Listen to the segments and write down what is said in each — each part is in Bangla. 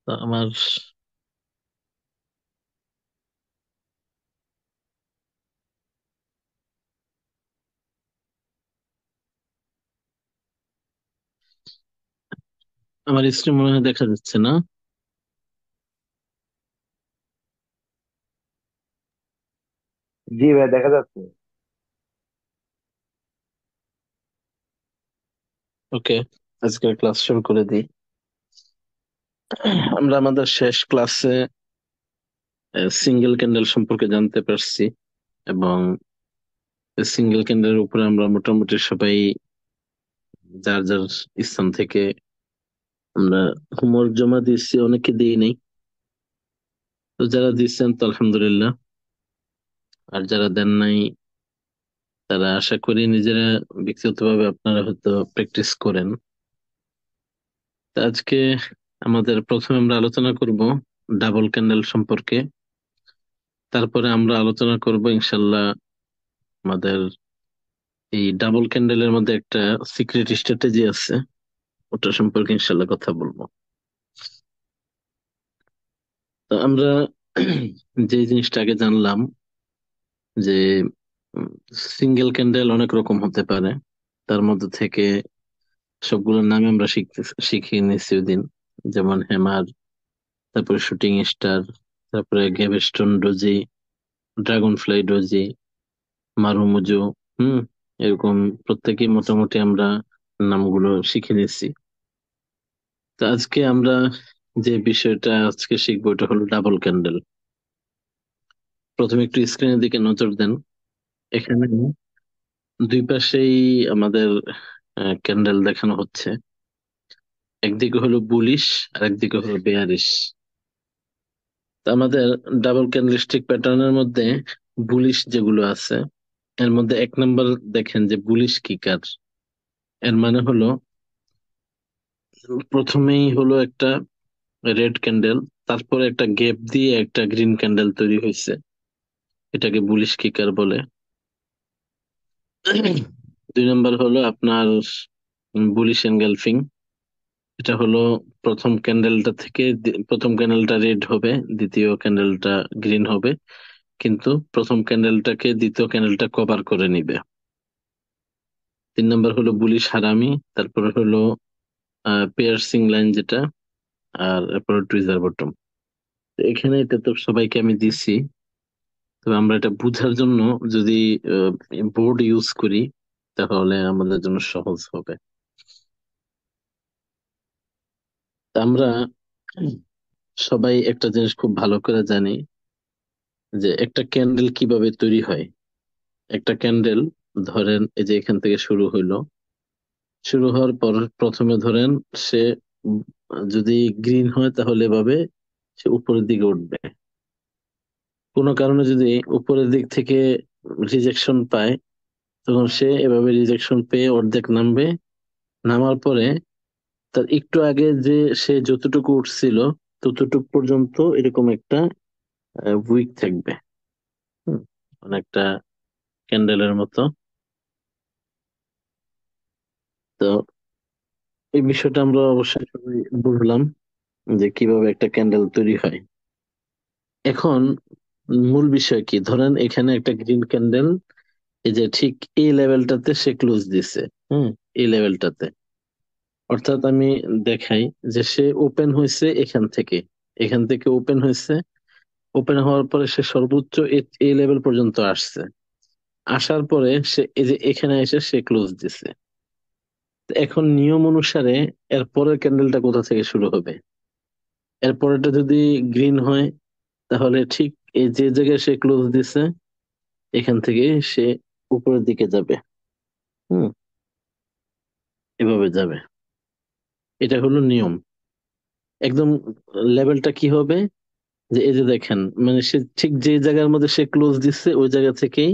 তো আমার আমার স্ক্রিন মনে হয় দেখা যাচ্ছে না। জি ভাই, দেখা যাচ্ছে। ওকে, আজকের ক্লাস শুরু করে দিই। আমরা আমাদের শেষ ক্লাসে সিঙ্গেল ক্যান্ডেল সম্পর্কে জানতে পারছি, এবং সিঙ্গেল ক্যান্ডেলের উপরে আমরা মোটামুটি সবাই যার যার স্থান থেকে আমরা হোমওয়ার্ক জমা দিচ্ছি, অনেকে দিই নাই। তো যারা দিচ্ছেন তো আলহামদুলিল্লাহ, আর যারা দেন নাই তারা আশা করি নিজেরা ব্যক্তিগতভাবে আপনারা হয়তো প্র্যাকটিস করেন। তো আজকে আমাদের প্রথমে আমরা আলোচনা করব ডাবল ক্যান্ডেল সম্পর্কে। তারপরে আমরা আলোচনা করব ইনশাল্লাহ আমাদের এই ডাবল ক্যান্ডেলের মধ্যে একটা সিক্রেট স্ট্র্যাটেজি আছে, ওটা সম্পর্কে ইনশাল্লাহ কথা বলবো। তো আমরা যে জিনিসটা আগে জানলাম যে সিঙ্গেল ক্যান্ডেল অনেক রকম হতে পারে, তার মধ্যে থেকে সবগুলোর নামে আমরা শিখিয়ে নিচ্ছি ওই দিন। যেমন হ্যামার, তারপরে শুটিং স্টার, তারপরে গ্যাভেস্টন ডোজি, ড্রাগন ফ্লাই ডোজি, মারুমুজো। হুম, এরকম প্রত্যেকেই মোটামুটি আমরা নামগুলো শিখে নিচ্ছি। তো আজকে আমরা যে বিষয়টা আজকে শিখবো এটা হলো ডাবল ক্যান্ডেল। প্রথমে একটু স্ক্রিনের দিকে নজর দেন। এখানে দুই পাশেই আমাদের ক্যান্ডেল দেখানো হচ্ছে। একদিকে হলো বুলিশ আর একদিকে হলো বেয়ারিশ। তো আমাদের ডাবল ক্যান্ডেলস্টিক প্যাটার্নের মধ্যে বুলিশ যেগুলো আছে, এর মধ্যে এক নম্বর দেখেন যে বুলিশ কিকার। এর মানে হলো প্রথমেই হলো একটা রেড ক্যান্ডেল, তারপরে একটা গ্যাপ দিয়ে একটা গ্রিন ক্যান্ডেল তৈরি হয়েছে, এটাকে বুলিশ কিকার বলে। দুই নম্বর হলো আপনার বুলিশ এনগালফিং। এটা হলো প্রথম ক্যান্ডেলটা থেকে প্রথম ক্যান্ডেলটা রেড হবে, দ্বিতীয় ক্যান্ডেলটা গ্রিন হবে, কিন্তু প্রথম ক্যান্ডেলটাকে দ্বিতীয় ক্যান্ডেলটা কভার করে নিবে। তিন নম্বর হলো বুলিশ হারামি, তারপরে হলো পিয়ার্সিং লাইন যেটা, আর এরপরে টুইজার বটম। এখানে এটা তো সবাইকে আমি দিছি, তবে আমরা এটা বোঝার জন্য যদি বোর্ড ইউজ করি তাহলে আমাদের জন্য সহজ হবে। তা আমরা সবাই একটা জিনিস খুব ভালো করে জানি যে একটা ক্যান্ডেল কিভাবে তৈরি হয়। একটা ক্যান্ডেল, ধরেন এই যে এখান থেকে শুরু হইলো, শুরু হওয়ার পর প্রথমে ধরেন সে উম, যদি গ্রিন হয় তাহলে এভাবে সে উপরের দিকে উঠবে। কোনো কারণে যদি উপরের দিক থেকে রিজেকশন পায়, তখন সে এভাবে রিজেকশন পেয়ে অর্ধেক নামবে। নামার পরে তার একটু আগে যে সে যতটুকু উঠছিল ততটুকু পর্যন্ত এরকম একটা উইক থাকবে। হুম, অনেকটা ক্যান্ডেলের মতো। তো এই বিষয়টা আমরা অবশ্যই সবাই বুঝলাম যে কিভাবে একটা ক্যান্ডেল তৈরি হয়। এখন মূল বিষয় কি, ধরেন এখানে একটা গ্রিন ক্যান্ডেল, এই যে ঠিক এই লেভেলটাতে সে ক্লোজ দিছে। হুম, এই লেভেলটাতে, অর্থাৎ আমি দেখাই যে সে ওপেন হয়েছে এখান থেকে, এখান থেকে ওপেন হয়েছে। ওপেন হওয়ার পরে সে সর্বোচ্চ এই লেভেল পর্যন্ত আসছে। আসার পরে সে এই যে এখানে এসে সে ক্লোজ দিছে। তো এখন নিয়ম অনুসারে এর পরের ক্যান্ডেলটা কোথা থেকে শুরু হবে? এর পরেরটা যদি গ্রিন হয় তাহলে ঠিক এই যে জায়গায় সে ক্লোজ দিছে এখান থেকে সে উপরের দিকে যাবে। হুম, এভাবে যাবে। এটা হলো নিয়ম। একদম লেভেলটা কি হবে, যে এই যে দেখেন, মানে সে ঠিক যে জায়গার মধ্যে সে ক্লোজ দিচ্ছে ওই জায়গা থেকেই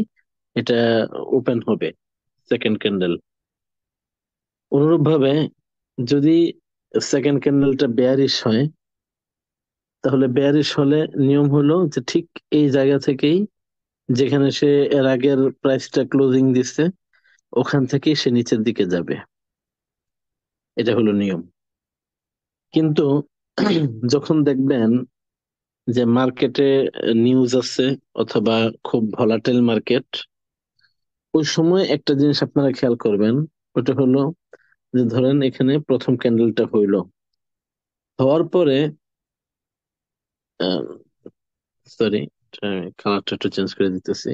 এটা ওপেন হবে সেকেন্ড ক্যান্ডেল। অনুরূপ ভাবে যদি সেকেন্ড ক্যান্ডেলটা বেয়ারিশ হয়, তাহলে বেয়ারিশ হলে নিয়ম হলো যে ঠিক এই জায়গা থেকেই, যেখানে সে এর আগের প্রাইসটা ক্লোজিং দিচ্ছে ওখান থেকেই সে নিচের দিকে যাবে। এটা হলো নিয়ম। কিন্তু যখন দেখবেন যে মার্কেটে নিউজ আছে অথবা খুব ভলাটাইল মার্কেট, ওই সময় একটা জিনিস আপনারা খেয়াল করবেন। ওটা হলো যে ধরেন এখানে প্রথম ক্যান্ডেলটা হইলো, হওয়ার পরে সরি, কালারটা একটু চেঞ্জ করে দিতেছি।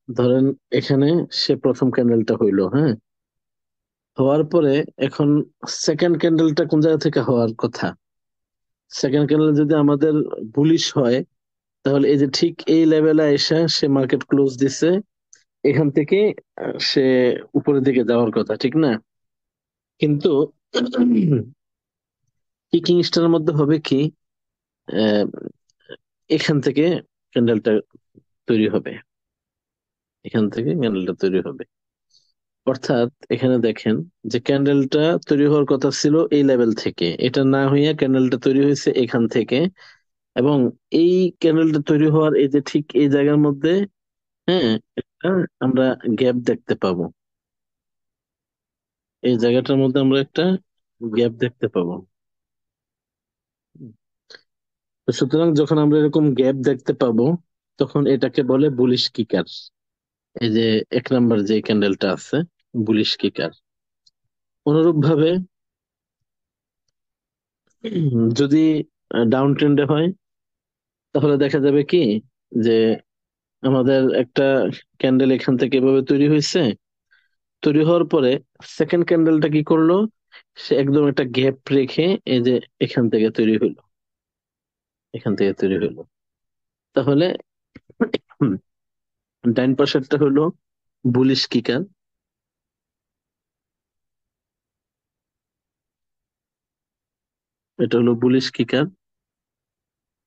ধরেন এখানে সে প্রথম ক্যান্ডেলটা হইলো, হ্যাঁ, হওয়ার পরে এখন সেকেন্ড ক্যান্ডেলটা কোন জায়গা থেকে হওয়ার কথা? সেকেন্ড ক্যান্ডেল যদি আমাদের বুলিশ হয়, তাহলে এই যে ঠিক এই লেভেলে এসে সে মার্কেট ক্লোজ দিছে, এখান থেকে সে উপরের দিকে যাওয়ার কথা, ঠিক না? কিন্তু কি কিংস্টার মধ্যে হবে কি, আহ, এখান থেকে ক্যান্ডেলটা তৈরি হবে, এখান থেকে ক্যান্ডেলটা তৈরি হবে। অর্থাৎ এখানে দেখেন যে ক্যান্ডেলটা তৈরি হওয়ার কথা ছিল এই লেভেল থেকে, এটা না হইয়া ক্যান্ডেলটা তৈরি হয়েছে এখান থেকে। এবং এই ক্যান্ডেলটা তৈরি হওয়ার এই যে ঠিক এই জায়গার মধ্যে, হ্যাঁ, একটা আমরা গ্যাপ দেখতে পাবো। এই জায়গাটার মধ্যে আমরা একটা গ্যাপ দেখতে পাবো। তো সুতরাং যখন আমরা এরকম গ্যাপ দেখতে পাবো, তখন এটাকে বলে বুলিশ কিকার। এই যে এক নাম্বার যে ক্যান্ডেলটা আছে, বুলিশ কিকার। অনুরূপ ভাবে যদি ডাউন ট্রেন্ডে হয়, তাহলে দেখা যাবে কি যে আমাদের একটা ক্যান্ডেল এখান থেকে এভাবে তৈরি হয়েছে, তৈরি হওয়ার পরে সেকেন্ড ক্যান্ডেলটা কি করলো, সে একদম একটা গ্যাপ রেখে এই যে এখান থেকে তৈরি হইলো, এখান থেকে তৈরি হইলো। তাহলে হুম, ডাইন পাশেরটা হলো বুলিশ কিকার, এটা হলো বুলিশ কিকার।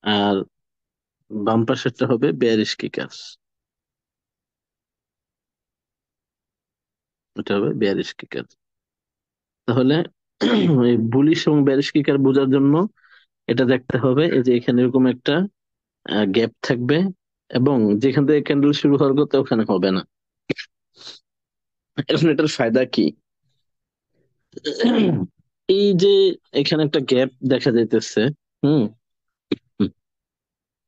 আর বাম পাশেরটা হবে বেয়ারিশ কিকার, এটা হবে বেয়ারিশ কিকার। তাহলে এই বুলিশ এবং বেয়ারিশ কিকার বোঝার জন্য এটা দেখতে হবে, এই যে এখানে এরকম একটা গ্যাপ থাকবে, এবং যেখান থেকে ক্যান্ডেল শুরু হওয়ার কথা ওখানে হবে না। এখন এটার ফায়দা কি? এই যে এখানে একটা গ্যাপ দেখা যাইতেছে, হুম, হুম,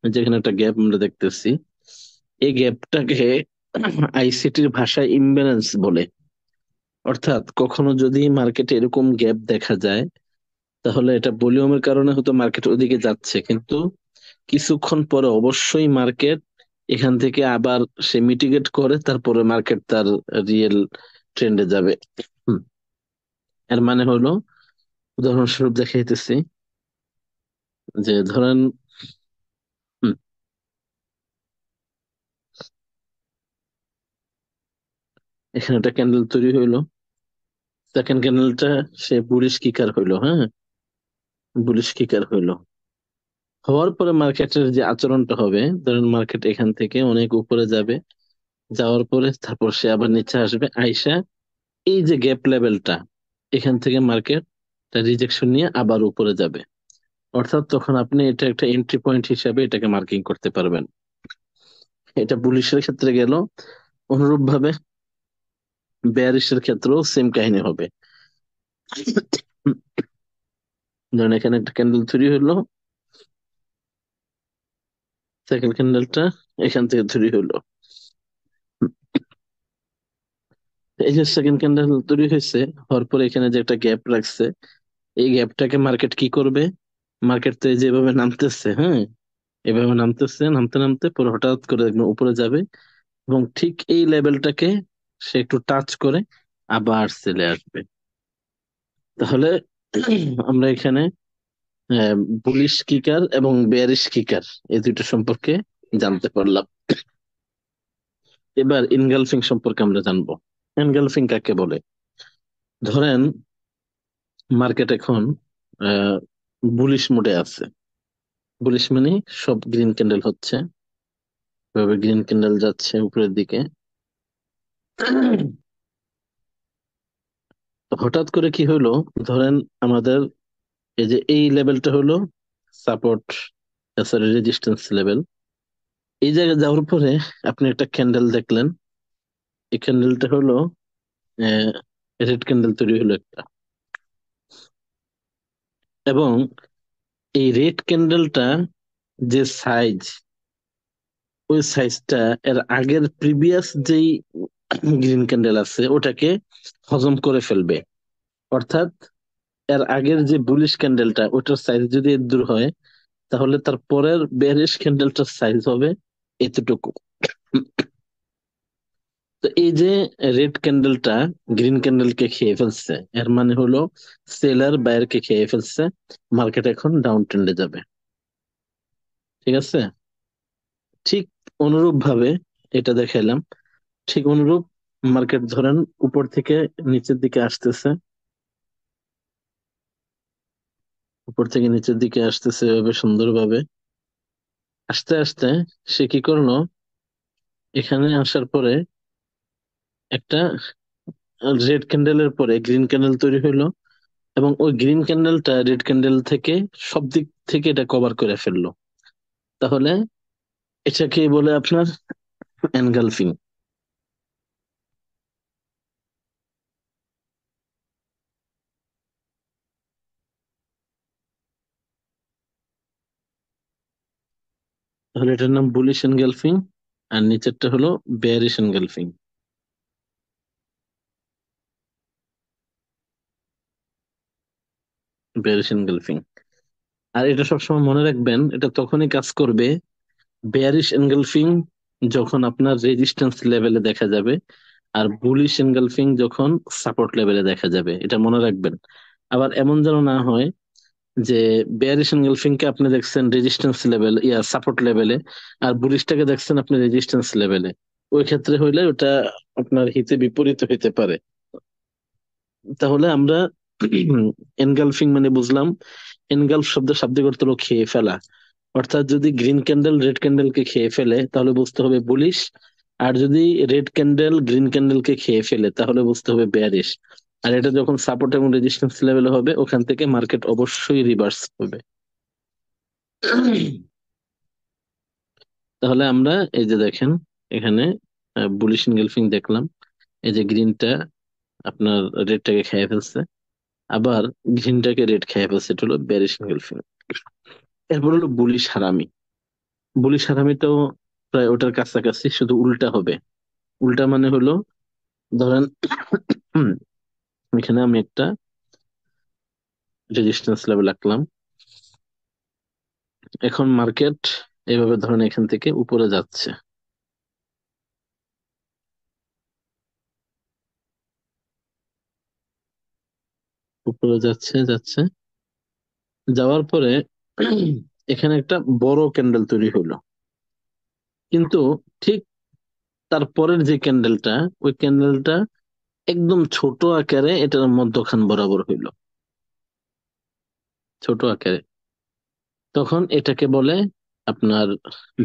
যেখানে একটা গ্যাপ আমরা দেখতেছি, এই গ্যাপটাকে আইসিটির ভাষায় ইমব্যালেন্স বলে। অর্থাৎ কখনো যদি মার্কেটে এরকম গ্যাপ দেখা যায়, তাহলে এটা ভলিউমের কারণে হয়তো মার্কেট ওদিকে যাচ্ছে, কিন্তু কিছুক্ষণ পরে অবশ্যই মার্কেট এখান থেকে আবার সে মিটিগেট করে, তারপরে মার্কেট তার রিয়েল ট্রেন্ডে যাবে। হুম, এর মানে হলো, উদাহরণস্বরূপ দেখাইতেছি, যে ধরেন, হুম, এখানে একটা ক্যান্ডেল তৈরি হইলো, সেকেন্ড ক্যান্ডেলটা সে বুলিশ কিকার হইলো, হ্যাঁ, বুলিশ কিকার হইলো। হওয়ার পরে মার্কেটের যে আচরণটা হবে, ধরেন মার্কেট এখান থেকে অনেক উপরে যাবে, যাওয়ার পরে তারপর সে আবার নিচে আসবে, আইসা এই যে গ্যাপ লেভেলটা, এখান থেকে মার্কেট রিজেকশন নিয়ে আবার উপরে যাবে। অর্থাৎ তখন আপনি এটা একটা এন্ট্রি পয়েন্ট হিসাবে এটাকে মার্কিং করতে পারবেন। এটা বুলিশের ক্ষেত্রে গেল। অনুরূপ ভাবে বেয়ারিশের ক্ষেত্রেও সেম কাহিনী হবে। ধরেন এখানে একটা ক্যান্ডেল তৈরি হলো, সেকেন্ড ক্যান্ডেলটা এখান থেকে তৈরি হলো, এই যে সেকেন্ড ক্যান্ডেল তৈরি হয়েছে, হওয়ার পরে এখানে যে একটা গ্যাপ রাখছে, এই গ্যাপটাকে মার্কেট কি করবে? মার্কেট তো এই যে এভাবে নামতেছে, হ্যাঁ, এভাবে নামতেছে, নামতে নামতে পরে হঠাৎ করে একদম উপরে যাবে, এবং ঠিক এই লেভেলটাকে সে একটু টাচ করে আবার চলে আসবে। তাহলে আমরা এখানে বুলিশ কিকার এবং বেয়ারিশ কিকার এই দুইটা সম্পর্কে জানতে পারলাম। এবার ইনগালফিং সম্পর্কে আমরা জানবো। এনগালফিং কাকে বলে? ধরেন মার্কেট এখন বুলিশ মোডে আছে। বুলিশ মানে সব গ্রিন ক্যান্ডেল হচ্ছে, এভাবে গ্রিন ক্যান্ডেল যাচ্ছে উপরের দিকে। তো হঠাৎ করে কি হলো, ধরেন আমাদের এই যে এই লেভেলটা হলো সাপোর্ট, সরি রেজিস্ট্যান্স লেভেল। এই জায়গায় যাওয়ার পরে আপনি একটা ক্যান্ডেল দেখলেন, এই ক্যান্ডেলটা হলো রেড ক্যান্ডেল তৈরি হলো একটা, এবং এই রেড ক্যান্ডেলটা যে সাইজ, ওই সাইজটা এর আগের প্রিভিয়াস যেই গ্রিন ক্যান্ডেল আছে ওটাকে হজম করে ফেলবে। অর্থাৎ এর আগের যে বুলিশ ক্যান্ডেলটা ওটার সাইজ যদি এর দূর হয়, তাহলে তার পরের বেয়ারিশ ক্যান্ডেলটার সাইজ হবে এতটুকু। তো এই যে রেড ক্যান্ডেলটা গ্রিন ক্যান্ডেলকে খেয়ে ফেলছে, এর মানে হলো সেলার বায়ারকে খেয়ে ফেলছে, মার্কেট এখন ডাউন ট্রেন্ডে যাবে। ঠিক আছে? ঠিক অনুরূপ ভাবে এটা দেখাইলাম, ঠিক অনুরূপ মার্কেট ধরেন উপর থেকে নিচের দিকে আসতেছে, উপর থেকে নিচের দিকে আসতেছে এভাবে সুন্দরভাবে। আস্তে আস্তে সে কি করলো, এখানে আসার পরে একটা রেড ক্যান্ডেলের পরে গ্রিন ক্যান্ডেল তৈরি হলো, এবং ওই গ্রিন ক্যান্ডেলটা রেড ক্যান্ডেল থেকে সব দিক থেকে এটা কভার করে ফেললো। তাহলে এটাকে বলে আপনার এনগালফিং। তাহলে এটার নাম বুলিশ এনগালফিং, আর নিচেরটা হলো বেয়ারিশ এনগালফিং। Bearish engulfing. আর এটা সবসময় মনে রাখবেন, এটা তখনই কাজ করবে বেয়ারিশ এনগালফিং যখন আপনার রেজিস্ট্যান্স লেভেলে দেখা যাবে, আর বুলিশ এনগালফিং যখন সাপোর্ট লেভেলে দেখা যাবে, এটা মনে রাখবেন। আবার এমন যেন না হয় যে বেয়ারিশ এনগালফিং কে আপনি দেখছেন রেজিস্ট্যান্স লেভেল ইয়া সাপোর্ট লেভেলে, আর বুলিশটাকে দেখছেন আপনি রেজিস্ট্যান্স লেভেলে। ওই ক্ষেত্রে হইলে ওটা আপনার হিতে বিপরীত হইতে পারে। তাহলে আমরা এনগালফিং মানে বুঝলাম, এনগালফ শব্দের শাব্দিক অর্থ হলো খেয়ে ফেলা। অর্থাৎ যদি গ্রিন ক্যান্ডেল রেড ক্যান্ডেলকে খেয়ে ফেলে তাহলে বুঝতে হবে বুলিশ, আর যদি রেড ক্যান্ডেল গ্রিন ক্যান্ডেলকে খেয়ে ফেলে তাহলে বুঝতে হবে বেয়ারিশ। আর এটা যখন সাপোর্ট এবং রেজিস্ট্যান্স লেভেলে হবে, ওখান থেকে মার্কেট অবশ্যই রিভার্স হবে। তাহলে আমরা এই যে দেখেন, এখানে বুলিশ এনগালফিং দেখলাম, এই যে গ্রিনটা আপনার রেডটাকে খেয়ে ফেলছে, আবার গ্রিনটাকে রেড খেয়ে ফেলছে, এটা হলো বেয়ারিশ এনগালফিং। এরপর হলো বুলিশ হারামি। বুলিশ হারামিটাও প্রায় ওটার কাছাকাছি, শুধু উল্টা হবে। উল্টা মানে হলো, ধরেন এখানে আমি একটা রেজিস্ট্যান্স লেভেল রাখলাম, এখন মার্কেট এভাবে ধরেন এখান থেকে উপরে যাচ্ছে, উপরে যাচ্ছে যাচ্ছে, যাওয়ার পরে এখানে একটা বড় ক্যান্ডেল তৈরি হলো, কিন্তু ঠিক তার পরের যে ক্যান্ডেলটা, ওই ক্যান্ডেলটা একদম ছোট আকারে এটার মধ্যখান বরাবর হইলো, ছোট আকারে। তখন এটাকে বলে আপনার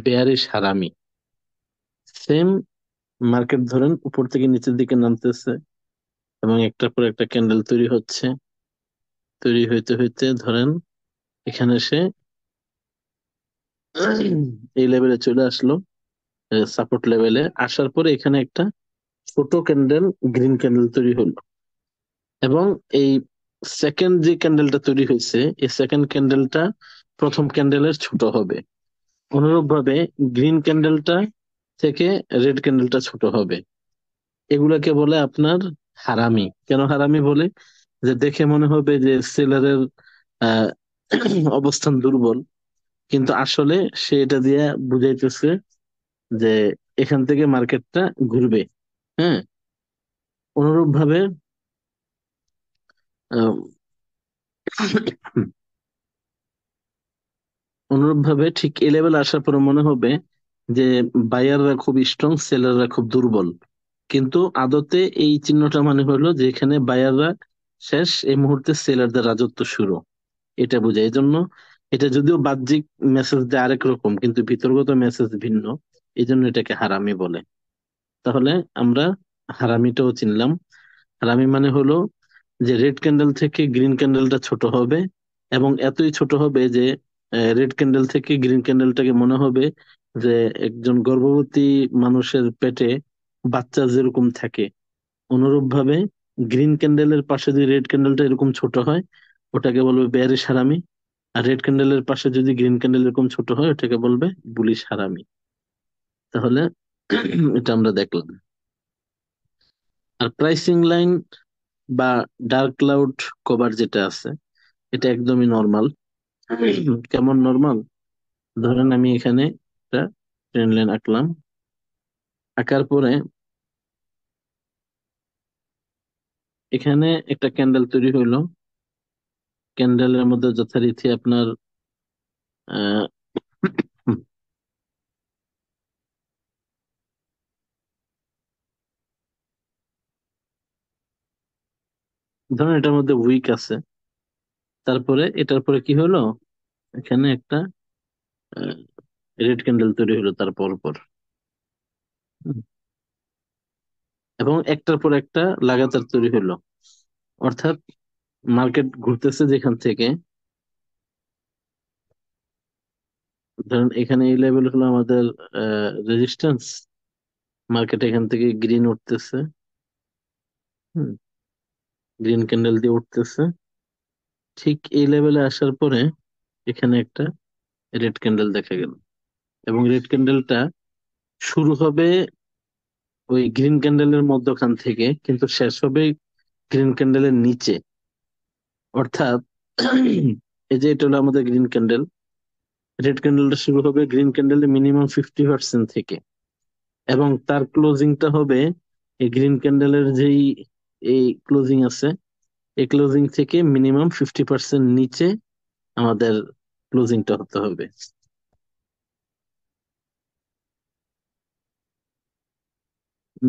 বেয়ারিশ হারামি। সেম মার্কেট ধরেন উপর থেকে নিচের দিকে নামতেছে, এবং একটার পর একটা ক্যান্ডেল তৈরি হচ্ছে, তৈরি হইতে হইতে ধরেন এখানে এসে এই লেভেলে চলে আসলো, সাপোর্ট লেভেলে আসার পরে এখানে একটা ছোট ক্যান্ডেল গ্রিন ক্যান্ডেল তৈরি হলো, এবং এই সেকেন্ড যে ক্যান্ডেলটা তৈরি হয়েছে, এই সেকেন্ড ক্যান্ডেলটা প্রথম ক্যান্ডেলের ছোট হবে। অনুরূপ ভাবে গ্রিন ক্যান্ডেলটা থেকে রেড ক্যান্ডেলটা ছোট হবে। এগুলাকে বলে আপনার হারামি। কেন হারামি বলে? যে দেখে মনে হবে যে সেলারের আহ অবস্থান দুর্বল, কিন্তু আসলে সে এটা দিয়ে বুঝাইতেছে যে এখান থেকে মার্কেটটা ঘুরবে। হ্যাঁ, অনুরূপ ভাবে আহ, অনুরূপ ভাবে ঠিক এ লেভেল আসার পরে মনে হবে যে বায়াররা খুব স্ট্রং, সেলাররা খুব দুর্বল। কিন্তু আদতে এই চিহ্নটা মানে হলো যে এখানে বায়াররা শেষ, এই মুহূর্তে সেলারদের রাজত্ব শুরু, এটা বোঝায়। এই জন্য এটা যদিও বাহ্যিক মেসেজ দেয় আরেক রকম, কিন্তু ভিতরগত মেসেজ ভিন্ন, এই জন্য এটাকে হারামি বলে। তাহলে আমরা হারামিটাও চিনলাম। হারামি মানে হলো যে রেড ক্যান্ডেল থেকে গ্রিন ক্যান্ডেলটা ছোট হবে, এবং এতই ছোট হবে যে রেড ক্যান্ডেল থেকে গ্রিন ক্যান্ডেলটাকে মনে হবে যে একজন গর্ভবতী মানুষের পেটে বাচ্চা যেরকম থাকে, অনুরূপ ভাবে গ্রিন ক্যান্ডেলের পাশে যদি রেড ক্যান্ডেলটা এরকম ছোট হয়, ওটাকে বলবে বেয়ারিশ হারামি। আর রেড ক্যান্ডেলের পাশে যদি গ্রিন ক্যান্ডেল এরকম ছোট হয়, ওটাকে বলবে বুলিশ হারামি। তাহলে এটা আমরা দেখলাম। আর প্রাইসিং লাইন বা ডার্ক ক্লাউড কভার যেটা আছে, এটা একদমই নর্মাল। কেমন নর্মাল? ধরেন আমি এখানে একটা ট্রেন লাইন আঁকলাম, আঁকার পরে এখানে একটা ক্যান্ডেল তৈরি হইলো। ক্যান্ডেলের মধ্যে যথারীতি আপনার আহ ধরেন এটার মধ্যে উইক আছে। তারপরে এটার পরে কি হলো, এখানে একটা রেড ক্যান্ডেল তৈরি হলো তার পর পর। হুম। এবং একটার পর একটা লাগাতার তৈরি হলো। অর্থাৎ মার্কেট ঘুরতেছে যেখান থেকে, ধরেন এখানে এই লেভেল হলো আমাদের রেজিস্ট্যান্স। মার্কেট এখান থেকে গ্রিন উঠতেছে, হুম, গ্রিন ক্যান্ডেল দিয়ে উঠতেছে। ঠিক এই লেভেলে আসার পরে এখানে একটা রেড ক্যান্ডেল দেখা গেল। এবং রেড ক্যান্ডেলটা শুরু হবে ওই গ্রিন ক্যান্ডেলের মধ্যখান থেকে, কিন্তু শেষ হবে গ্রিন ক্যান্ডেলের নিচে। অর্থাৎ এই যে এটা হলো আমাদের গ্রিন ক্যান্ডেল, রেড ক্যান্ডেলটা শুরু হবে গ্রিন ক্যান্ডেলের মিনিমাম 50% থেকে, এবং তার ক্লোজিংটা হবে এই গ্রিন ক্যান্ডেলের যেই এই ক্লোজিং আছে, এই ক্লোজিং থেকে মিনিমাম 50% নিচে আমাদের ক্লোজিংটা হতে হবে।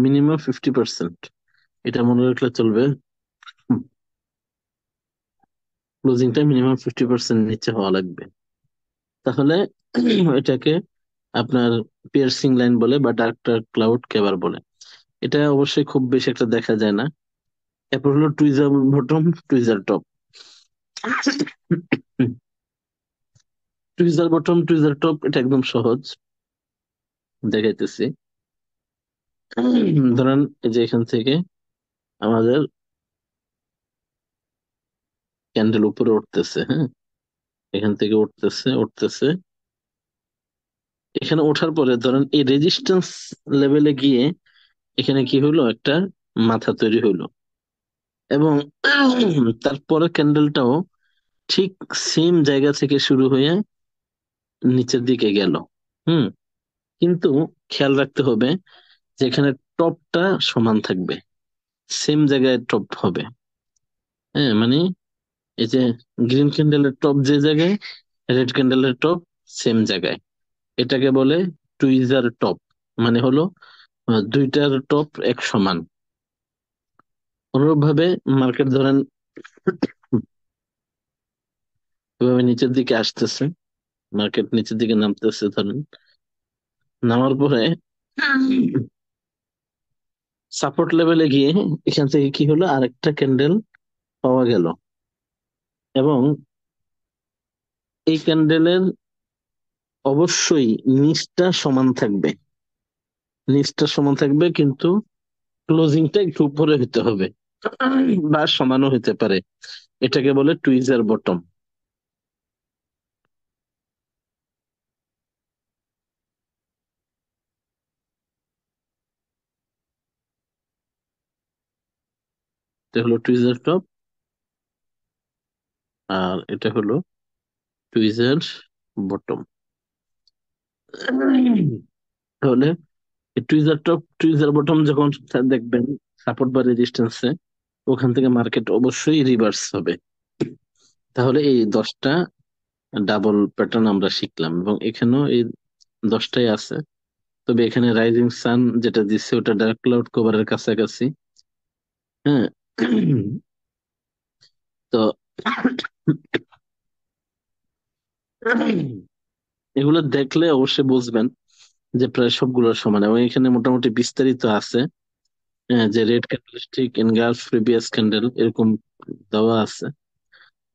মিনিমাম 50%, এটা মনে রাখলে চলবে। ক্লোজিংটা মিনিমাম 50% নিচে হওয়া লাগবে। তাহলে এটাকে আপনার পিয়ার্সিং লাইন বলে, বা ডার্ক ডার্ক ক্লাউড কেবার বলে। এটা অবশ্যই খুব বেশি একটা দেখা যায় না। এরপর হলো tweezer bottom, tweezer top. Tweezer bottom, tweezer top, এটা একদম সহজ, দেখাইতেছি। ধরেন এই যে এখান থেকে আমাদের ক্যান্ডেল উপরে উঠতেছে, হ্যাঁ, এখান থেকে উঠতেছে উঠতেছে। এখানে ওঠার পরে ধরেন এই রেজিস্ট্যান্স লেভেলে গিয়ে এখানে কি হলো, একটা মাথা তৈরি হলো। এবং তারপরে ক্যান্ডেলটাও ঠিক সেম জায়গা থেকে শুরু হয়ে নিচের দিকে গেল। হুম। কিন্তু খেয়াল রাখতে হবে যে এখানে টপটা সমান থাকবে, সেম জায়গায় টপ হবে। হ্যাঁ, মানে এই যে গ্রিন ক্যান্ডেলের টপ যে জায়গায়, রেড ক্যান্ডেলের টপ সেম জায়গায়। এটাকে বলে টুইজার টপ। মানে হলো দুইটার টপ এক সমান। অনুরূপ ভাবে মার্কেট ধরেন এভাবে নিচের দিকে আসতেছে, মার্কেট নিচের দিকে নামতেছে ধরেন, নামার পরে সাপোর্ট লেভেলে গিয়ে এখান থেকে কি হলো, আরেকটা ক্যান্ডেল পাওয়া গেল। এবং এই ক্যান্ডেলের অবশ্যই নিচটা সমান থাকবে, নিচটা সমান থাকবে, কিন্তু ক্লোজিংটা একটু উপরে হতে হবে, বা সমানও হতে পারে। এটাকে বলে টুইজার বটম। এটা হলো টুইজার টপ, আর এটা হলো টুইজার বটম। তাহলে টুইজার টপ, টুইজার বটম যখন দেখবেন সাপোর্ট বা রেজিস্ট্যান্সে, ওখান থেকে মার্কেট অবশ্যই রিভার্স হবে। তাহলে এই 10টা ডাবল প্যাটার্ন আমরা শিখলাম, এবং এখানেও এই 10টাই আছে। তবে এখানে রাইজিং সান যেটা দিচ্ছে ওটা ডার্ক ক্লাউড কভারের কাছাকাছি। হ্যাঁ। তো এগুলো দেখলে অবশ্যই বুঝবেন যে প্রায় সবগুলো সমান, এবং এখানে মোটামুটি বিস্তারিত আছে। হ্যাঁ, যে red candlestick engulf previous candle এরকম দেওয়া আছে।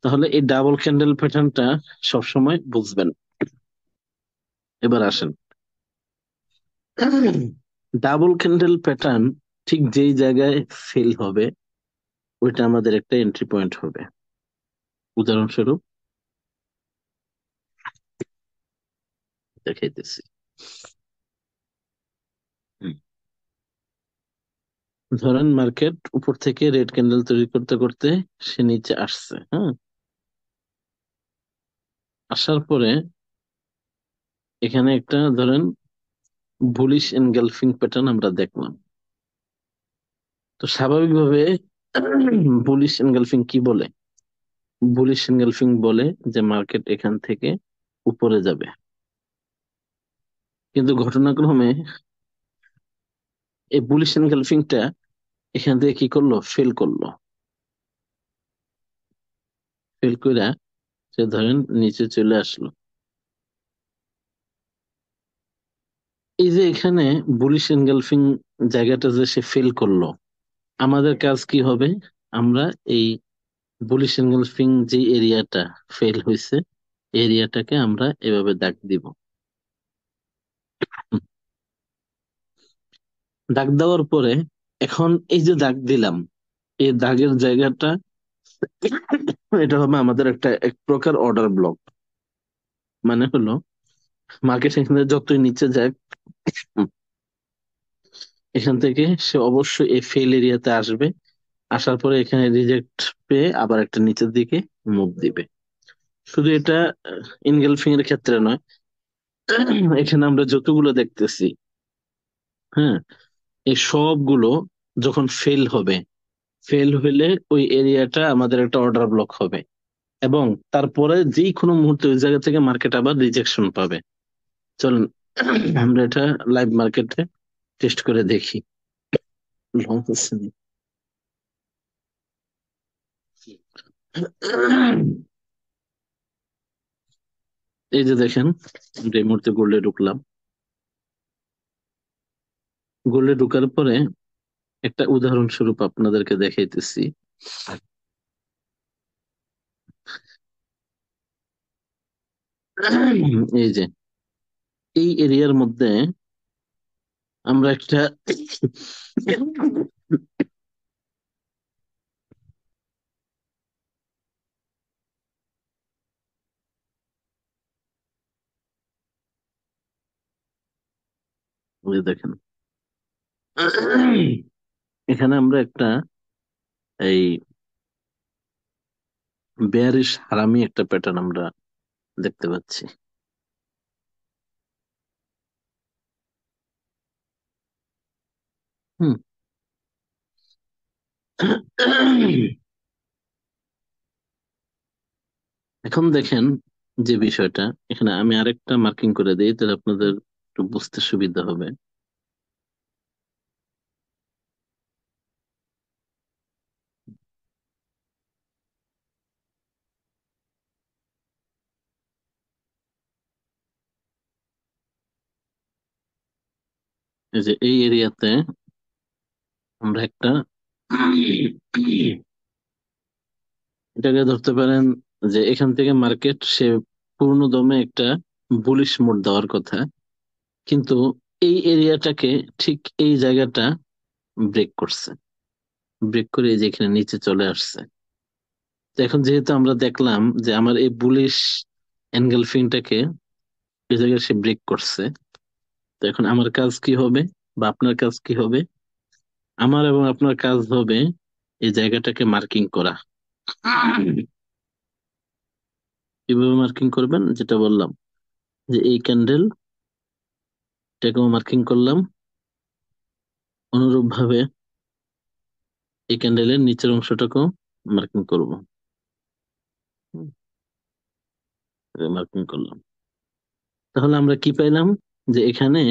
তাহলে এই ডাবল ক্যান্ডেল প্যাটার্নটা সবসময় বুঝবেন। এবার আসেন, ডাবল ক্যান্ডেল প্যাটার্ন ঠিক যেই জায়গায় ফেল হবে, ওইটা আমাদের একটা এন্ট্রি পয়েন্ট হবে। উদাহরণস্বরূপ দেখাইতেছি। হুম। ধরেন মার্কেট উপর থেকে রেড ক্যান্ডেল তৈরি করতে করতে সে নিচে আসছে, হ্যাঁ। আসার পরে এখানে একটা ধরেন বুলিশ এনগালফিং প্যাটার্ন আমরা দেখলাম। তো স্বাভাবিকভাবে বুলিশ এনগালফিং কি বলে? বুলিশ এনগালফিং বলে যে মার্কেট এখান থেকে উপরে যাবে। কিন্তু ঘটনাক্রমে এই বুলিশ এনগালফিংটা এখান থেকে কি করলো, ফেল করলো। ফেল করে সে ধরেন নিচে চলে আসলো। এই যে এখানে বুলিশ এনগালফিং জায়গাটা যে সে ফেল করলো, আমাদের কাজ কি হবে? আমরা এই বুলিশ এনগালফিং যে এরিয়াটা ফেল হয়েছে, এরিয়াটাকে আমরা এভাবে দাগ দিব। হুম, দাগ দেওয়ার পরে এখন এই যে দাগ দিলাম, এই দাগের জায়গাটা এটা হবে আমাদের একটা এক প্রকার অর্ডার ব্লক। মানে হলো মার্কেট এখানে যতই নিচে যাক, হুম, এখান থেকে সে অবশ্যই এই ফেল এরিয়াতে আসবে। আসার পরে এখানে রিজেক্ট পেয়ে আবার একটা নিচের দিকে মুভ দিবে। শুধু এটা ইনগেলফিং এর ক্ষেত্রে নয়, এখানে আমরা যতগুলো দেখতেছি, হ্যাঁ, এই সবগুলো যখন ফেল হবে, ফেল হইলে ওই এরিয়াটা আমাদের একটা অর্ডার ব্লক হবে। এবং তারপরে যেই কোনো মুহূর্তে ওই জায়গা থেকে মার্কেট আবার রিজেকশন পাবে। চলুন আমরা এটা লাইভ মার্কেটে টেস্ট করে দেখি। লং হচ্ছে না। এই যে দেখেন, আমরা এই মুহূর্তে গোল্ডে ঢুকলাম। গোল্ডে ঢুকার পরে একটা উদাহরণস্বরূপ আপনাদেরকে দেখাইতেছি। এই যে এই এরিয়ার মধ্যে আমরা একটা ওই যে দেখেন, এখানে আমরা একটা এই বেয়ারিশ হারামি একটা প্যাটার্ন আমরা দেখতে পাচ্ছি। হুম। এখন দেখেন যে বিষয়টা, এখানে আমি আরেকটা মার্কিং করে দিই তাহলে আপনাদের একটু বুঝতে সুবিধা হবে। এই যে এই এরিয়াতে আমরা একটা এটাকে ধরতে পারেন যে এখান থেকে মার্কেট সে পূর্ণ দমে একটা বুলিশ মোড দেওয়ার কথা, কিন্তু এই এরিয়াটাকে, ঠিক এই জায়গাটা ব্রেক করছে। ব্রেক করে এই যে এখানে নিচে চলে আসছে। তো এখন যেহেতু আমরা দেখলাম যে আমার এই বুলিশ এনগালফিংটাকে এই জায়গায় সে ব্রেক করছে, তো এখন আমার কাজ কি হবে বা আপনার কাজ কি হবে? আমার এবং আপনার কাজ হবে এই জায়গাটাকে মার্কিং করা। কিভাবে মার্কিং করবেন? যেটা বললাম, যে এই ক্যান্ডেল এটাকেও মার্কিং করলাম, অনুরূপ ভাবে এই ক্যান্ডেলের নিচের অংশটাকেও মার্কিং করব। মার্কিং করলাম। তাহলে আমরা কি পাইলাম? যে এখানে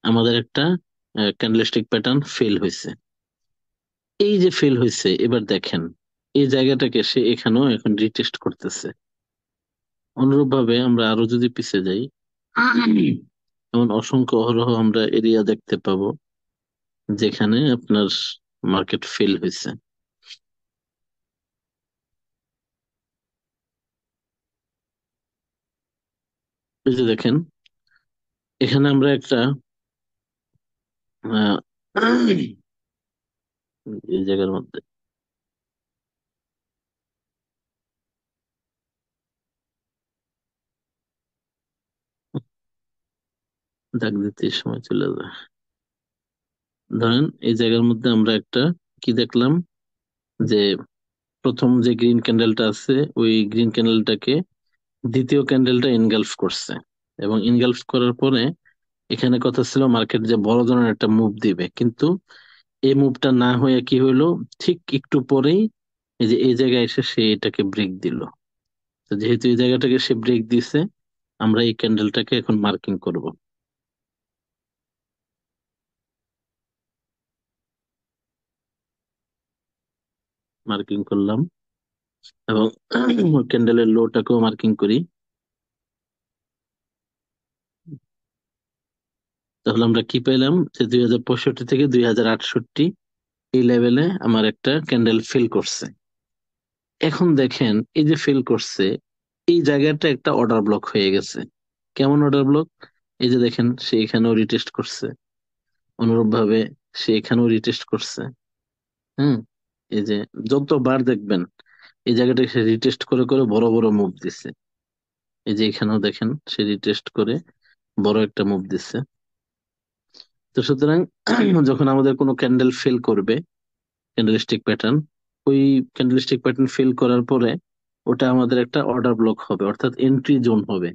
আমাদের একটা ক্যান্ডেলস্টিক প্যাটার্ন ফেল হয়েছে। এই যে ফেল হয়েছে, এবার দেখেন এই জায়গাটাকে সে এখানেও এখন রিটেস্ট করতেছে। অনুরূপ ভাবে আমরা আরো যদি পিছিয়ে যাই, এমন অসংখ্য অহরহ আমরা এরিয়া দেখতে পাবো যেখানে আপনার মার্কেট ফেল হয়েছে। এই যে দেখেন, এখানে আমরা একটা আহ, এই জায়গার মধ্যে দাগ দিতে সময় চলে যায়। ধরেন এই জায়গার মধ্যে আমরা একটা কি দেখলাম, যে প্রথম যে গ্রিন ক্যান্ডেলটা আছে ওই গ্রিন ক্যান্ডেলটাকে দ্বিতীয় ক্যান্ডেলটা ইনগালফ করছে, এবং ইনগালফ করার পরে এখানে কথা ছিল মার্কেট যে বড় ধরনের একটা মুভ দিবে, কিন্তু এই মুভটা না হয়ে কি হইলো, ঠিক একটু পরেই এই যে এই জায়গায় এসে সে এটাকে ব্রেক দিল। তো যেহেতু এই জায়গাটাকে সে ব্রেক দিছে, আমরা এই ক্যান্ডেলটাকে এখন মার্কিং করব। মার্কিং করলাম, এবং ক্যান্ডেলের লোটাকেও মার্কিং করি। তাহলে আমরা কি পেলাম, যে 2065 থেকে 2068 এই লেভেলে আমার একটা ক্যান্ডেল ফিল করছে। এখন দেখেন এই যে ফিল করছে, এই জায়গাটা একটা অর্ডার ব্লক হয়ে গেছে। কেমন অর্ডার ব্লক? এই যে দেখেন সে এখানেও রিটেস্ট করছে, অনুরূপ ভাবে সে এখানেও রিটেস্ট করছে। হুম। এই যে যতবার দেখবেন এই জায়গাটা সে রিটেস্ট করে করে বড় বড় মুভ দিচ্ছে। এই যে এখানেও দেখেন সে রিটেস্ট করে বড় একটা মুভ দিচ্ছে। তো সুতরাং যখন আমাদের কোনো ক্যান্ডেল ফেল করবে, ক্যান্ডেলস্টিক প্যাটার্ন, ওই ক্যান্ডেলস্টিক প্যাটার্ন ফেল করার পরে ওটা আমাদের একটা অর্ডার ব্লক হবে, অর্থাৎ এন্ট্রি জোন হবে।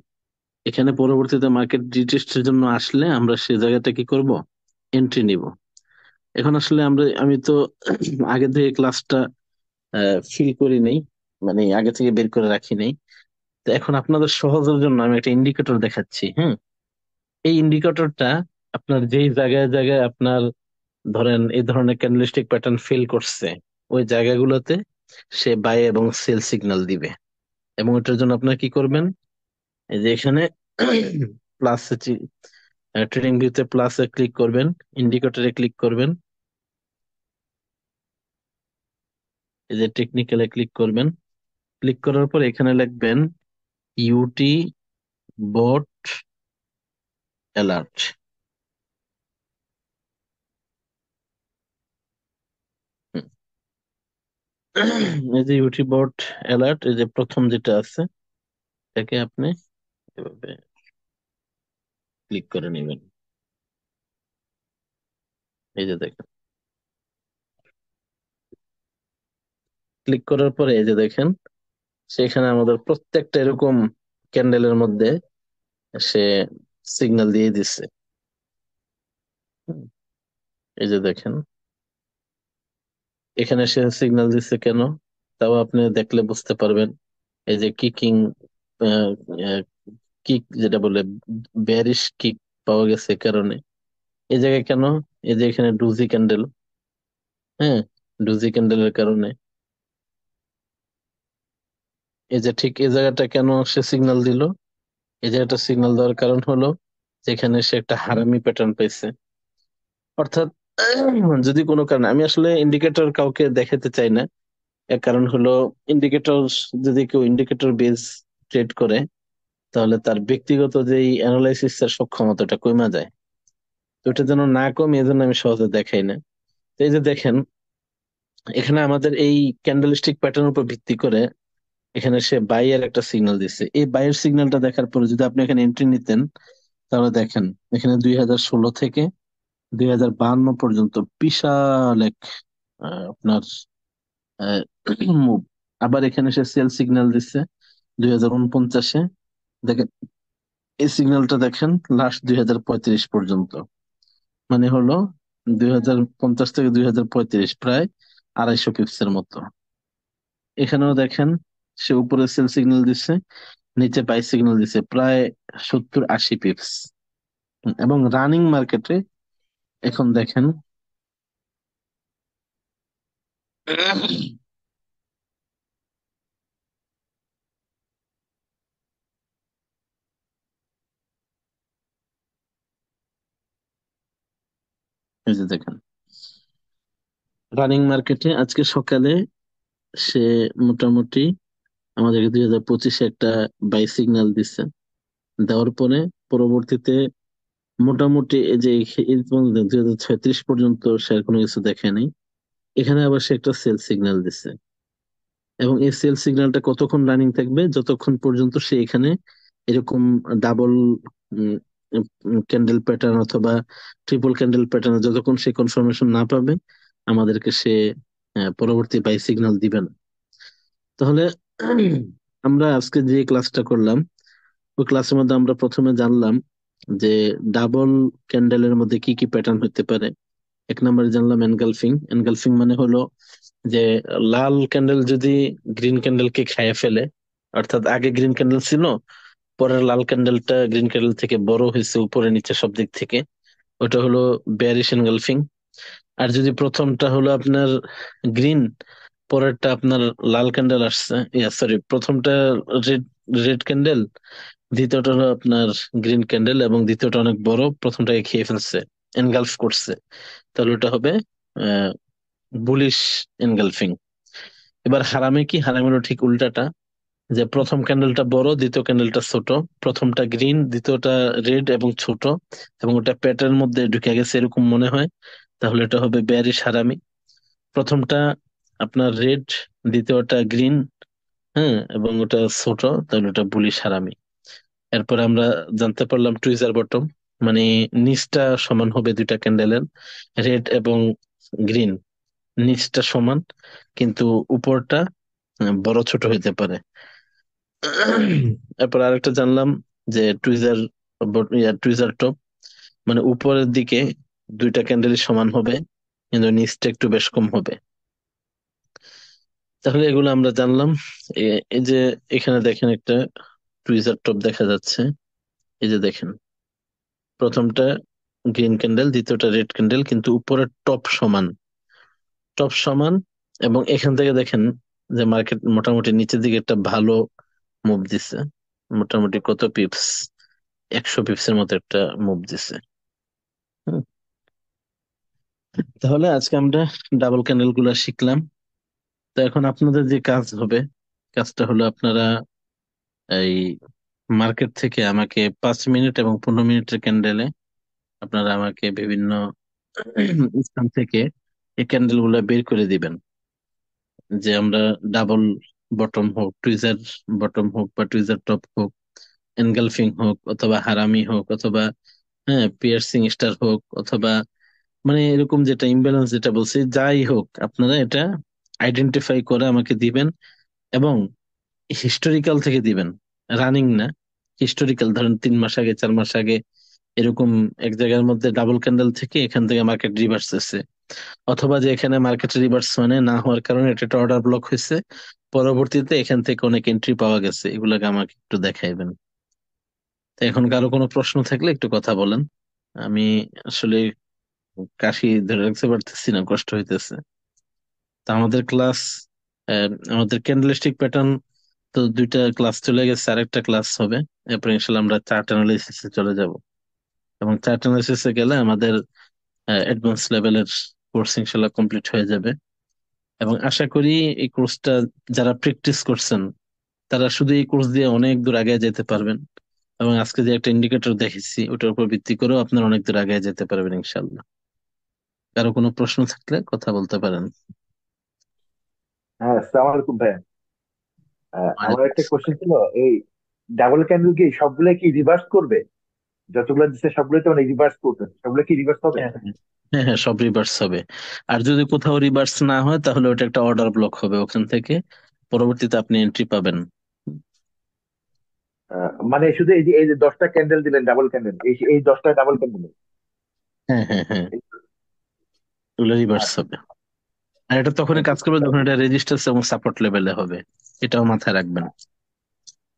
এখানে পরবর্তীতে মার্কেট রিটেস্টের জন্য আসলে আমরা সে জায়গাটা কি করব, এন্ট্রি নিব। এখন আসলে আমি তো আগে থেকে ক্লাসটা ফিল করি নাই, মানে আগে থেকে বের করে রাখি নাই। তো এখন আপনাদের সহজের জন্য আমি একটা ইন্ডিকেটর দেখাচ্ছি। হ্যাঁ, এই ইন্ডিকেটরটা আপনার যেই জায়গায় জায়গায় আপনার ধরেন এই ধরনের ক্যান্ডেলস্টিক প্যাটার্ন ফিল করছে, ওই জায়গাগুলোতে সে বাই এবং সেল সিগন্যাল দিবে। এবং ওটার জন্য আপনার কি করবেন, এই যে এখানে প্লাস ট্রেডিং ভিউতে প্লাসে ক্লিক করবেন, ইন্ডিকেটরে ক্লিক করবেন, এই যে টেকনিক্যালে ক্লিক করবেন। ক্লিক করার পর এখানে লিখবেন ইউটি বট অ্যালার্ট। এই যে ইউটি বট অ্যালার্ট, এই যে প্রথম যেটা আছে এটাকে আপনি এভাবে ক্লিক করে নেবেন। এই যে দেখেন, ক্লিক করার পরে এই যে দেখেন সেখানে আমাদের প্রত্যেকটা এরকম ক্যান্ডেলের মধ্যে সে সিগন্যাল দিয়ে দিচ্ছে। হুম, এই যে দেখেন এখানে সে সিগন্যাল দিচ্ছে কেন, তাও আপনি দেখলে বুঝতে পারবেন। এই যে কিকিং, কিক যেটা বলে, বেয়ারিশ কিক পাওয়া গেছে কারণে এই জায়গায় কেন, এই যে এখানে ডুজি ক্যান্ডেল, হ্যাঁ, ডুজি ক্যান্ডেলের কারণে এই যে ঠিক এই জায়গাটা কেন সে সিগন্যাল দিল, এই জায়গাটা সিগন্যাল দেওয়ার কারণ হলো যেখানে সে একটা হারামি প্যাটার্ন পাইছে। অর্থাৎ যদি কোনো কারণে, আমি আসলে ইন্ডিকেটর কাউকে দেখাতে চাই না, এর কারণ হলো ইন্ডিকেটর, যদি কেউ ইন্ডিকেটর বেস ট্রেড করে তাহলে তার ব্যক্তিগত যেই অ্যানালাইসিস এর সক্ষমতাটা কমে যায়। তো এটা যেন না কমে, এই জন্য আমি সহজে দেখাই না। তো এই যে দেখেন এখানে আমাদের এই ক্যান্ডেলস্টিক প্যাটার্ন উপর ভিত্তি করে এখানে সে বাই এর একটা সিগন্যাল দিচ্ছে। এই বাইয়ের সিগন্যালটা দেখার পরে যদি আপনি এখানে এন্ট্রি নিতেন, তাহলে দেখেন এখানে 2016 থেকে 2052 পর্যন্ত বিশাল এক আপনার মুভ। আবার এখানে সে সেল সিগন্যাল দিচ্ছে 2049-এ। দেখেন এই সিগন্যালটা দেখেন লাস্ট 2035 পর্যন্ত, মানে হলো 2050 থেকে 2035, প্রায় 250 পিপসের মতো। এখানেও দেখেন সে উপরে সেল সিগন্যাল দিচ্ছে, নিচে বাই সিগন্যাল দিচ্ছে প্রায় 70-80 পিপস। এবং রানিং মার্কেটে এখন দেখেন এই যে দেখেন রানিং মার্কেটে আজকে সকালে সে মোটামুটি আমাদেরকে 2025-এ একটা বাই সিগন্যাল দিচ্ছে। দেওয়ার পরে পরবর্তীতে মোটামুটি এই যে এই পর্যন্ত 2036 পর্যন্ত সে আর কোনো কিছু দেখে নাই। এখানে আবার সে একটা সেল সিগন্যাল দিচ্ছে, এবং এই সেল সিগন্যালটা কতক্ষণ রানিং থাকবে, যতক্ষণ পর্যন্ত সে এখানে এরকম ডাবল ক্যান্ডেল প্যাটার্ন অথবা ট্রিপল ক্যান্ডেল প্যাটার্ন যতক্ষণ সে কনফার্মেশন না পাবে আমাদেরকে সে পরবর্তী বাই সিগন্যাল দিবে না। তাহলে আমরা আজকে যে ক্লাসটা করলাম ওই ক্লাসের মধ্যে আমরা প্রথমে জানলাম যে ডাবল ক্যান্ডেলের মধ্যে কি কি প্যাটার্ন হতে পারে। এক নম্বরে জানলাম এনগালফিং। এনগালফিং মানে হলো যে লাল ক্যান্ডেল যদি গ্রিন ক্যান্ডেলকে খেয়ে ফেলে, অর্থাৎ আগে গ্রিন ক্যান্ডেল ছিল, পরের লাল ক্যান্ডেলটা গ্রিন ক্যান্ডেল থেকে বড় হয়েছে উপরে নিচে সব দিক থেকে, ওটা হলো বেয়ারিশ এনগালফিং। আর যদি প্রথমটা হলো আপনার গ্রিন, পরেরটা আপনার লাল ক্যান্ডেল আসছে, সরি, প্রথমটা রেড রেড ক্যান্ডেল, দ্বিতীয়টা হলো আপনার গ্রিন ক্যান্ডেল এবং দ্বিতীয়টা অনেক বড়, প্রথমটাকে খেয়ে ফেলছে, এনগালফ করছে, তাহলে ওটা হবে বুলিশ এনগালফিং। এবার হারামে কি, হারামে হলো ঠিক উল্টাটা, যে প্রথম ক্যান্ডেলটা বড় দ্বিতীয় ক্যান্ডেলটা ছোট, প্রথমটা গ্রিন দ্বিতীয়টা রেড এবং ছোট, এবং ওটা পেটের মধ্যে ঢুকে গেছে এরকম মনে হয়, তাহলে এটা হবে বেয়ারিশ হারামি। প্রথমটা আপনার রেড, দ্বিতীয়টা গ্রিন, হ্যাঁ, এবং ওটা ছোট, তাহলে ওটা বুলিশ হারামি। এরপরে আমরা জানতে পারলাম টুইজার বটম, মানে নিচটা সমান হবে দুইটা ক্যান্ডেলের, রেড এবং গ্রিন, নিচটা সমান কিন্তু উপরটা বড় ছোট হইতে পারে। এরপর আরেকটা জানলাম যে টুইজার টপ, মানে উপরের দিকে দুইটা ক্যান্ডেলই সমান হবে কিন্তু নিচটা একটু বেশ কম হবে। তাহলে এগুলো আমরা জানলাম। এই যে এখানে দেখেন একটা টুইজার টপ দেখা যাচ্ছে, এই যে দেখেন, প্রথমটা গ্রিন ক্যান্ডেল দ্বিতীয়টা রেড ক্যান্ডেল কিন্তু উপরের টপ সমান, টপ সমান। এবং এখান থেকে দেখেন যে মার্কেট মোটামুটি নিচের দিকে একটা ভালো মুভ দিছে, মোটামুটি কত পিপস, 100 পিপসের মতো একটা মুভ দিছে। হুম। তাহলে আজকে আমরা ডাবল ক্যান্ডেল গুলা শিখলাম। তো এখন আপনাদের যে কাজ হবে, কাজটা হলো আপনারা এই মার্কেট থেকে আমাকে 5 মিনিট এবং 15 মিনিটের ক্যান্ডেলে আপনারা আমাকে বিভিন্ন স্থান থেকে এই ক্যান্ডেল গুলা বের করে দিবেন, যে আমরা ডাবল বটম হোক, টুইজার বটম হোক বা টুইজার টপ হোক, এনগালফিং হোক অথবা হারামি হোক অথবা হ্যাঁ পিয়ার্সিং স্টার হোক অথবা মানে এরকম যেটা ইমব্যালেন্স যেটা বলছি, যাই হোক আপনারা এটা আইডেন্টিফাই করে আমাকে দিবেন। এবং হিস্টোরিক্যাল থেকে দিবেন, রানিং না, হিস্টোরিক্যাল, ধরেন 3 মাস আগে 4 মাস আগে এরকম এক জায়গার মধ্যে ডাবল ক্যান্ডেল থেকে এখান থেকে মার্কেট রিভার্স এসেছে, অথবা যে এখানে মার্কেট রিভার্স মানে না হওয়ার কারণে এটা একটা অর্ডার ব্লক হয়েছে, পরবর্তীতে এখান থেকে অনেক এন্ট্রি পাওয়া গেছে, এগুলাকে আমাকে একটু দেখাইবেন। তো এখন কারো কোনো প্রশ্ন থাকলে একটু কথা বলেন। আমি আসলে কাশি ধরে রাখতে পারতেছি না, কষ্ট হইতেছে। তা আমাদের ক্লাস, আমাদের ক্যান্ডেলস্টিক প্যাটার্ন তো দুইটা ক্লাস চলে গেছে, আরেকটা ক্লাস হবে, এরপর ইনশাল্লাহ আমরা চার্ট অ্যানালাইসিসে চলে যাব। এবং চার্ট অ্যানালাইসিসে গেলে আমাদের অ্যাডভান্স লেভেলের কোর্স ইনশাল্লাহ কমপ্লিট হয়ে যাবে। এবং আশা করি এই কোর্সটা যারা প্র্যাকটিস করছেন তারা শুধু এই কোর্স দিয়ে অনেক দূর আগে যেতে পারবেন। এবং আজকে যে একটা ইন্ডিকেটর দেখেছি ওটার উপর ভিত্তি করেও আপনারা অনেক দূর আগে যেতে পারবেন ইনশাল্লাহ। কারো কোনো প্রশ্ন থাকলে কথা বলতে পারেন। হ্যাঁ, আসসালামু আলাইকুম ভাইয়া। আমার ওয়ালাইকুম একটা কোশ্চেন আসসালাম। ছিল, এই ডাবল ক্যান্ডেল কি সবগুলো কি রিভার্স করবে? যতগুলো দিচ্ছে সবগুলো তো মানে রিভার্স করবে, সবগুলো কি রিভার্স হবে? হ্যাঁ হ্যাঁ, হ্যাঁ হ্যাঁ, সব রিভার্স হবে। আর যদি কোথাও রিভার্স না হয় তাহলে ওটা একটা অর্ডার ব্লক হবে, ওখান থেকে পরবর্তীতে আপনি এন্ট্রি পাবেন। মানে শুধু এই যে 10টা ক্যান্ডেল দিলেন ডাবল ক্যান্ডেল, এই 10টা ডাবল ক্যান্ডেল? হ্যাঁ হ্যাঁ হ্যাঁ, ওগুলো রিভার্স আচ্ছা হবে। আর এটা তখনই কাজ করবে যখন এটা রেজিস্ট্যান্স এবং সাপোর্ট লেভেলে হবে, এটাও মাথায় রাখবেন।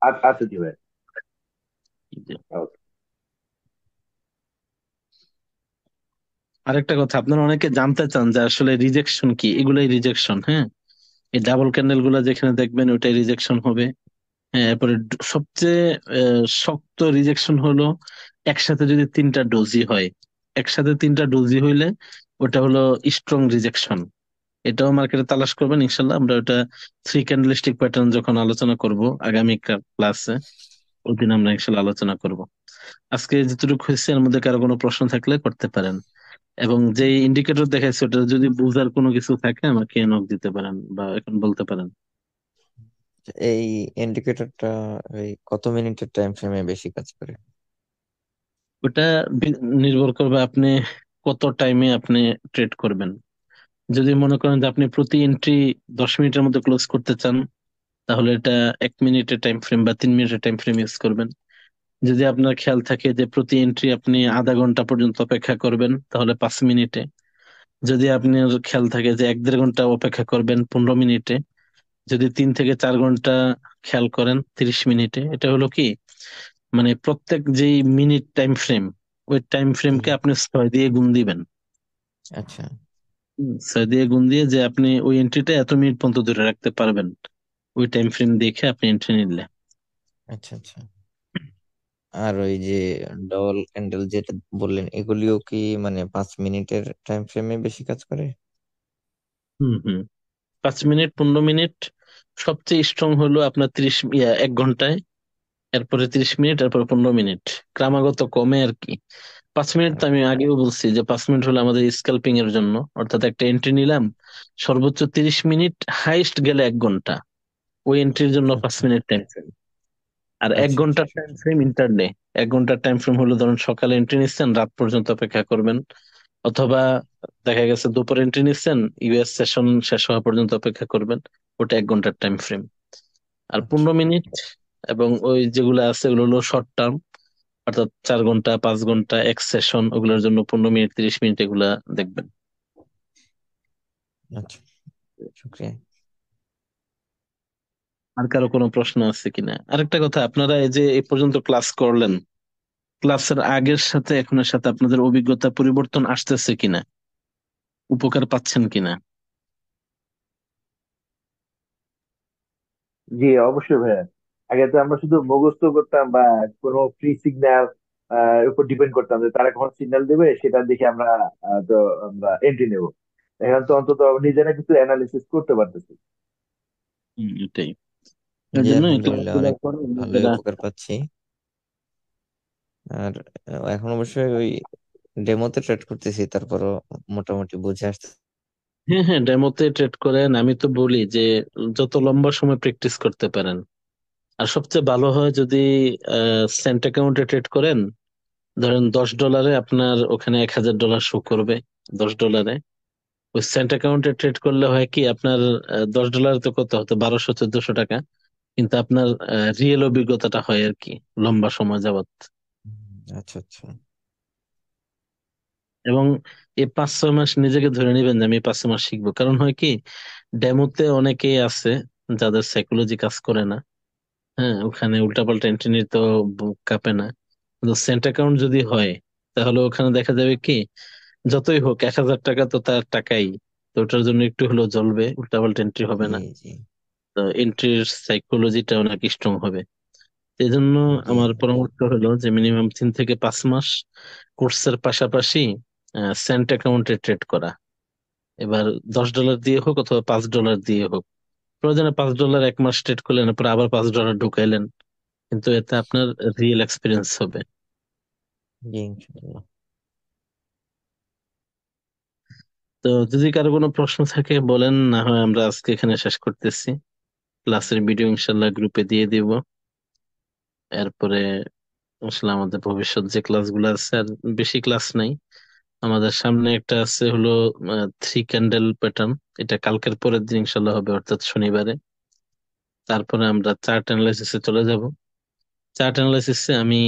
আচ্ছা আচ্ছা, জি ভাই। জি। ওকে। আরেকটা কথা, আপনারা অনেকে জানতে চান যে আসলে রিজেকশন কি, এগুলাই রিজেকশন, হ্যাঁ। এই ডাবল ক্যান্ডেল গুলা যেখানে দেখবেন ওটাই রিজেকশন হবে। হ্যাঁ, এরপরে সবচেয়ে শক্ত রিজেকশন হলো একসাথে যদি 3টা ডোজি হয়, একসাথে 3টা ডোজি হইলে ওটা হলো স্ট্রং রিজেকশন। এটাও মার্কেটে তালাশ করবেন ইনশাল্লাহ, আমরা ওটা থ্রি ক্যান্ডেলস্টিক প্যাটার্ন যখন আলোচনা করব আগামী ক্লাসে, ওদিন আমরা ইনশাল্লাহ আলোচনা করব। আজকে যেটুকু হয়েছে এর মধ্যে কারো কোনো প্রশ্ন থাকলে করতে পারেন। এবং যে ইন্ডিকেটর দেখাইছে ওটা যদি বুঝার কোনো কিছু থাকে আমাকে নক দিতে পারেন বা এখন বলতে পারেন। এই ইন্ডিকেটরটা ওই কত মিনিটের টাইম ফ্রেমে বেশি কাজ করে? ওটা নির্ভর করবে আপনি কত টাইমে আপনি ট্রেড করবেন। যদি মনে করেন যে আপনি প্রতি এন্ট্রি 10 মিনিটের মধ্যে ক্লোজ করতে চান, তাহলে এটা 1 মিনিটের টাইম ফ্রেম বা 3 মিনিটের টাইম ফ্রেম ইউজ করবেন। যদি আপনার খেয়াল থাকে যে প্রতি এন্ট্রি আপনি আধা ঘন্টা পর্যন্ত অপেক্ষা করবেন, তাহলে 5 মিনিটে। যদি আপনার খেয়াল থাকে যে 1-1.5 ঘন্টা অপেক্ষা করবেন, 15 মিনিটে। যদি 3 থেকে 4 ঘন্টা খেয়াল করেন, 30 মিনিটে। এটা হলো কি, মানে প্রত্যেক যেই মিনিট টাইম ফ্রেম, ওই টাইম জি। ফ্রেমকে আপনি 6 দিয়ে গুণ দিবেন। আচ্ছা 6 দিয়ে গুণ দিয়ে যে আপনি ওই এন্ট্রিটা এত মিনিট পর্যন্ত ধরে রাখতে পারবেন, ওই টাইম ফ্রেম দেখে আপনি এন্ট্রি নিলে। আচ্ছা আচ্ছা। আর ওই যে ডবল ক্যান্ডেল যেটা বললেন, এগুলিও কি মানে 5 মিনিটের টাইম ফ্রেমে বেশি কাজ করে? হুম হুম। 5 মিনিট, 15 মিনিট। সবচেয়ে স্ট্রং হলো আপনার 1 ঘন্টায়। এরপরে 30 মিনিট, এরপরে 15 মিনিট। ক্রমাগত কমে আর কি। 5 মিনিট তো আমি আগেও বলছি যে 5 মিনিট হলো আমাদের স্ক্যাল্পিং এর জন্য, অর্থাৎ একটা এন্ট্রি নিলাম, সর্বোচ্চ 30 মিনিট, হাইস্ট গেলে 1 ঘন্টা। ওই এন্ট্রির জন্য পাঁচ আচ্ছা মিনিট টাইম ফ্রেম। আর এক আচ্ছা আচ্ছা ঘন্টার টাইম ফ্রেম ইন্টারডে। 1 ঘন্টার টাইম ফ্রেম হলো ধরুন সকালে এন্ট্রি নিচ্ছেন, রাত পর্যন্ত অপেক্ষা করবেন। অথবা দেখা গেছে দুপুর এন্ট্রি নিচ্ছেন, ইউএস সেশন শেষ হওয়া পর্যন্ত অপেক্ষা করবেন। ওটা 1 ঘন্টার টাইম ফ্রেম। আর আচ্ছা। 15 মিনিট এবং ওই যেগুলো আছে ওগুলো হলো শর্ট টার্ম, অর্থাৎ 4 ঘন্টা, 5 ঘন্টা এক সেশন, ওগুলোর জন্য 15 মিনিট, 30 মিনিট এগুলা দেখবেন। আচ্ছা শুক্রিয়া। আর কারো কোনো প্রশ্ন আছে কিনা? আরেকটা কথা, আপনারা এই যে এই পর্যন্ত ক্লাস করলেন, ক্লাসের আগের সাথে এখনের সাথে আপনাদের অভিজ্ঞতা পরিবর্তন আসতেছে কিনা, উপকার পাচ্ছেন কিনা? জি অবশ্যই ভাইয়া। আগে তো আমরা শুধু মুখস্থ করতাম বা কোনো ফ্রি সিগন্যাল উপর ডিপেন্ড করতাম যে তারা কখন সিগন্যাল দেবে সেটা দেখে আমরা তো আমরা এন্ট্রি নেব। এখন তো অন্তত নিজেরা কিছু অ্যানালিসিস করতে পারতেছি। এটাই। এর জি জন্য ক্লাস আলহামদুলিল্লাহ, গুলো অনেক করে ভালোই নিজেরা। উপকার পাচ্ছি। আর এখন অবশ্যই ওই ডেমোতে ট্রেড করতেছি, তারপরও মোটামুটি বুঝে আসতে। হ্যাঁ হ্যাঁ, ডেমোতে ট্রেড করেন। আমি তো বলি যে যত লম্বা সময় প্র্যাকটিস করতে পারেন। আর সবচেয়ে ভালো হয় যদি সেন্ট অ্যাকাউন্টে ট্রেড করেন। ধরেন $10 আপনার ওখানে $1,000 শো করবে। $10 ওই সেন্ট অ্যাকাউন্টে ট্রেড করলে হয় কি, আপনার $10 তো কত হতো, 1200-1400 টাকা। কিন্তু আপনার রিয়েল অভিজ্ঞতাটা হয় আর কি, লম্বা সময় যাবত। আচ্ছা আচ্ছা। এবং এই 5-6 মাস নিজেকে ধরে নিবেন যে আমি 5-6 মাস শিখবো। কারণ হয় কি, ডেমোতে অনেকেই আছে যাদের সাইকোলজি কাজ করে না। হ্যাঁ, ওখানে উল্টাপাল্টা এন্ট্রি নিতে তো বুক কাঁপে না। কিন্তু সেন্ট অ্যাকাউন্ট যদি হয়, তাহলে ওখানে দেখা যাবে কি, যতই হোক 1,000 টাকা তো তার টাকাই। তো ওটার জন্য একটু হলেও জ্বলবে, উল্টাপাল্টা এন্ট্রি হবে জি না। জি তো এন্ট্রির সাইকোলজিটা অনেক স্ট্রং হবে। এই জন্য জি। আমার পরামর্শ হলো যে মিনিমাম 3 থেকে 5 মাস কোর্সের পাশাপাশি সেন্ট অ্যাকাউন্টে ট্রেড করা। এবার $10 দিয়ে হোক অথবা $5 দিয়ে হোক, প্রয়োজনে $5 1 মাস ট্রেড করলেন, পরে আবার $5 ঢুকাইলেন, কিন্তু এতে আপনার রিয়েল এক্সপিরিয়েন্স হবে। জি ইনশাআল্লাহ। তো যদি কারো কোনো প্রশ্ন থাকে বলেন, না হয় আমরা আজকে এখানে শেষ করতেছি। ক্লাসের ভিডিও ইনশাল্লাহ গ্রুপে দিয়ে দিব। এরপরে আসলে আমাদের ভবিষ্যৎ যে ক্লাসগুলো আছে, আর বেশি ক্লাস নাই। আমাদের সামনে একটা আছে হলো 3 ক্যান্ডেল প্যাটার্ন। এটা কালকের পরের দিন ইনশাল্লাহ হবে, অর্থাৎ শনিবারে। তারপরে আমরা চার্ট অ্যানালাইসিসে চলে যাব। চার্ট অ্যানালাইসিসে আমি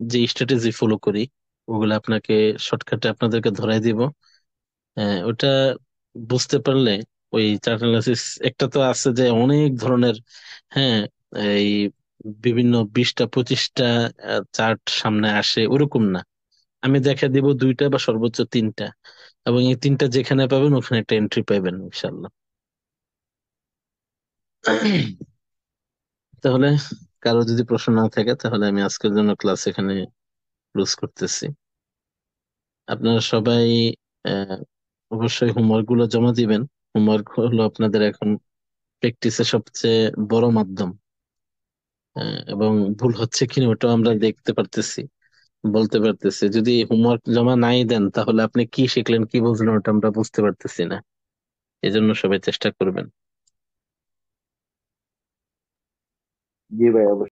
যে স্ট্র্যাটেজি ফলো করি, ওগুলো আপনাকে শর্টকাটে আপনাদেরকে ধরাই দিব। ওটা বুঝতে পারলে, ওই চার্ট অ্যানালাইসিস একটা তো আছে যে অনেক ধরনের, হ্যাঁ, এই বিভিন্ন 20টা 25টা চার্ট সামনে আসে, ওরকম না। আমি দেখা দিব 2টা বা সর্বোচ্চ 3টা, এবং এই 3টা যেখানে পাবেন ওখানে একটা এন্ট্রি পাবেন ইনশাল্লাহ। তাহলে কারো যদি প্রশ্ন না থাকে, তাহলে আমি আজকের জন্য ক্লাস এখানে ক্লোজ করতেছি। আপনারা সবাই আহ, অবশ্যই হোমওয়ার্ক গুলো জমা দিবেন। হোমওয়ার্ক হলো আপনাদের এখন প্র্যাকটিসের সবচেয়ে বড় মাধ্যম। এবং ভুল হচ্ছে কিনা ওটাও আমরা দেখতে পারতেছি, বলতে পারতেছি। যদি হোমওয়ার্ক জমা নাই দেন, তাহলে আপনি কি শিখলেন, কি বুঝলেন, ওটা আমরা বুঝতে পারতেছি না। এজন্য সবাই চেষ্টা করবেন। জি ভাই অবশ্যই।